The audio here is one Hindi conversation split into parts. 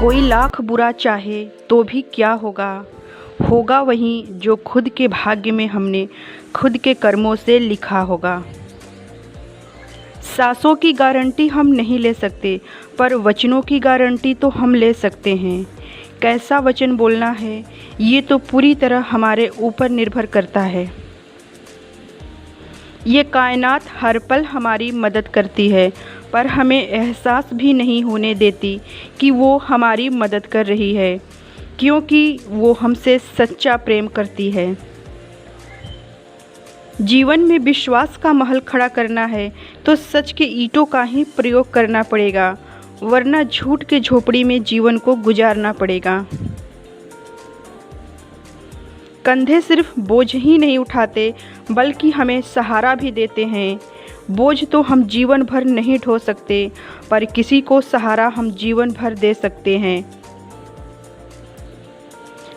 कोई लाख बुरा चाहे तो भी क्या होगा, होगा वही जो खुद के भाग्य में हमने खुद के कर्मों से लिखा होगा। सांसों की गारंटी हम नहीं ले सकते, पर वचनों की गारंटी तो हम ले सकते हैं। कैसा वचन बोलना है, ये तो पूरी तरह हमारे ऊपर निर्भर करता है। ये कायनात हर पल हमारी मदद करती है, पर हमें एहसास भी नहीं होने देती कि वो हमारी मदद कर रही है, क्योंकि वो हमसे सच्चा प्रेम करती है। जीवन में विश्वास का महल खड़ा करना है तो सच के ईंटों का ही प्रयोग करना पड़ेगा, वरना झूठ के झोपड़ी में जीवन को गुजारना पड़ेगा। कंधे सिर्फ बोझ ही नहीं उठाते, बल्कि हमें सहारा भी देते हैं। बोझ तो हम जीवन भर नहीं ढो सकते, पर किसी को सहारा हम जीवन भर दे सकते हैं।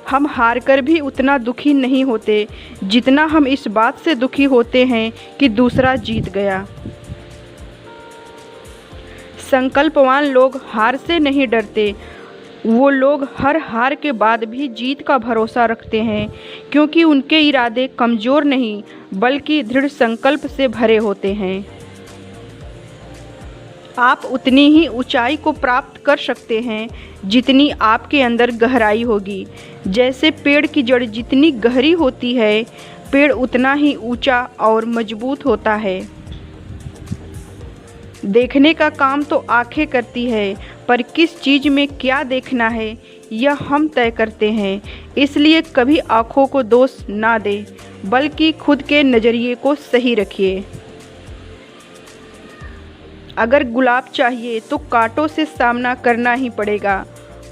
हम हार कर भी उतना दुखी नहीं होते जितना हम इस बात से दुखी होते हैं कि दूसरा जीत गया। संकल्पवान लोग हार से नहीं डरते, वो लोग हर हार के बाद भी जीत का भरोसा रखते हैं, क्योंकि उनके इरादे कमज़ोर नहीं बल्कि दृढ़ संकल्प से भरे होते हैं। आप उतनी ही ऊंचाई को प्राप्त कर सकते हैं जितनी आपके अंदर गहराई होगी। जैसे पेड़ की जड़ जितनी गहरी होती है, पेड़ उतना ही ऊंचा और मजबूत होता है। देखने का काम तो आंखें करती है, पर किस चीज़ में क्या देखना है यह हम तय करते हैं। इसलिए कभी आँखों को दोष ना दें, बल्कि खुद के नज़रिए को सही रखिए। अगर गुलाब चाहिए तो कांटों से सामना करना ही पड़ेगा,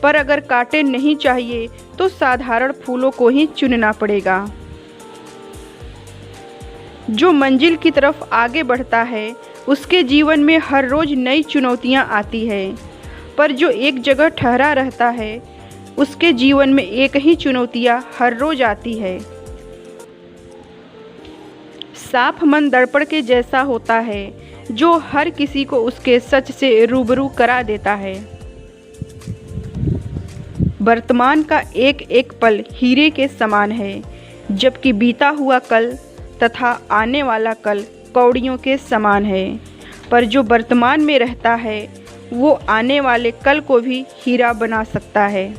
पर अगर कांटे नहीं चाहिए तो साधारण फूलों को ही चुनना पड़ेगा। जो मंजिल की तरफ आगे बढ़ता है उसके जीवन में हर रोज़ नई चुनौतियां आती है, पर जो एक जगह ठहरा रहता है उसके जीवन में एक ही चुनौतियां हर रोज़ आती है। साफ मन दर्पण के जैसा होता है, जो हर किसी को उसके सच से रूबरू करा देता है। वर्तमान का एक एक पल हीरे के समान है, जबकि बीता हुआ कल तथा आने वाला कल कौड़ियों के समान है। पर जो वर्तमान में रहता है वो आने वाले कल को भी हीरा बना सकता है।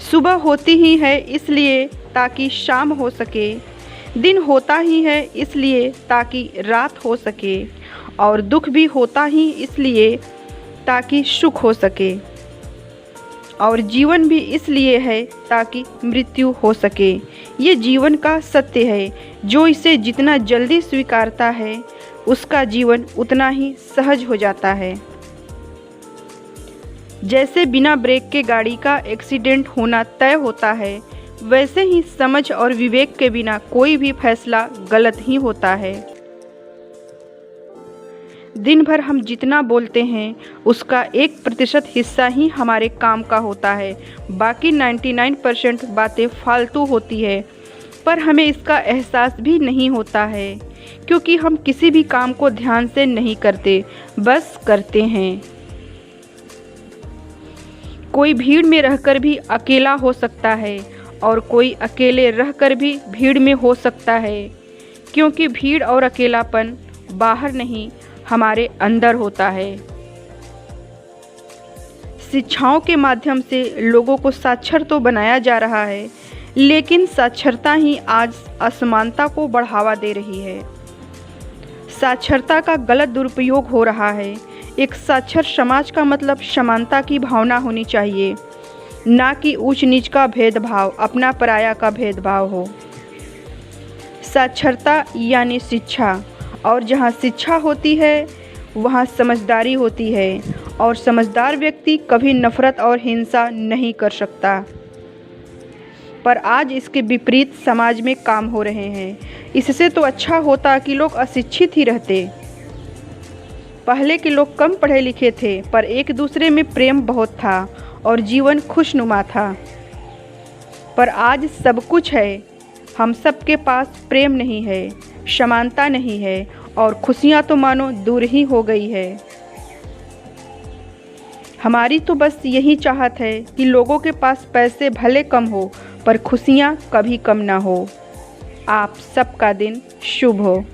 सुबह होती ही है इसलिए ताकि शाम हो सके, दिन होता ही है इसलिए ताकि रात हो सके, और दुख भी होता ही इसलिए ताकि सुख हो सके, और जीवन भी इसलिए है ताकि मृत्यु हो सके। ये जीवन का सत्य है, जो इसे जितना जल्दी स्वीकारता है उसका जीवन उतना ही सहज हो जाता है। जैसे बिना ब्रेक के गाड़ी का एक्सीडेंट होना तय होता है, वैसे ही समझ और विवेक के बिना कोई भी फैसला गलत ही होता है। दिन भर हम जितना बोलते हैं उसका 1% हिस्सा ही हमारे काम का होता है, बाकी 99% बातें फालतू होती है। पर हमें इसका एहसास भी नहीं होता है, क्योंकि हम किसी भी काम को ध्यान से नहीं करते, बस करते हैं। कोई भीड़ में रहकर भी अकेला हो सकता है, और कोई अकेले रहकर भी भीड़ में हो सकता है, क्योंकि भीड़ और अकेलापन बाहर नहीं हमारे अंदर होता है। शिक्षाओं के माध्यम से लोगों को साक्षर तो बनाया जा रहा है, लेकिन साक्षरता ही आज असमानता को बढ़ावा दे रही है। साक्षरता का गलत दुरुपयोग हो रहा है। एक साक्षर समाज का मतलब समानता की भावना होनी चाहिए, ना कि ऊंच नीच का भेदभाव, अपना पराया का भेदभाव हो। साक्षरता यानी शिक्षा, और जहाँ शिक्षा होती है वहाँ समझदारी होती है, और समझदार व्यक्ति कभी नफरत और हिंसा नहीं कर सकता। पर आज इसके विपरीत समाज में काम हो रहे हैं। इससे तो अच्छा होता कि लोग अशिक्षित ही रहते। पहले के लोग कम पढ़े लिखे थे, पर एक दूसरे में प्रेम बहुत था और जीवन खुशनुमा था। पर आज सब कुछ है, हम सब के पास प्रेम नहीं है, समानता नहीं है, और खुशियाँ तो मानो दूर ही हो गई है। हमारी तो बस यही चाहत है कि लोगों के पास पैसे भले कम हो पर खुशियाँ कभी कम ना हो। आप सबका दिन शुभ हो।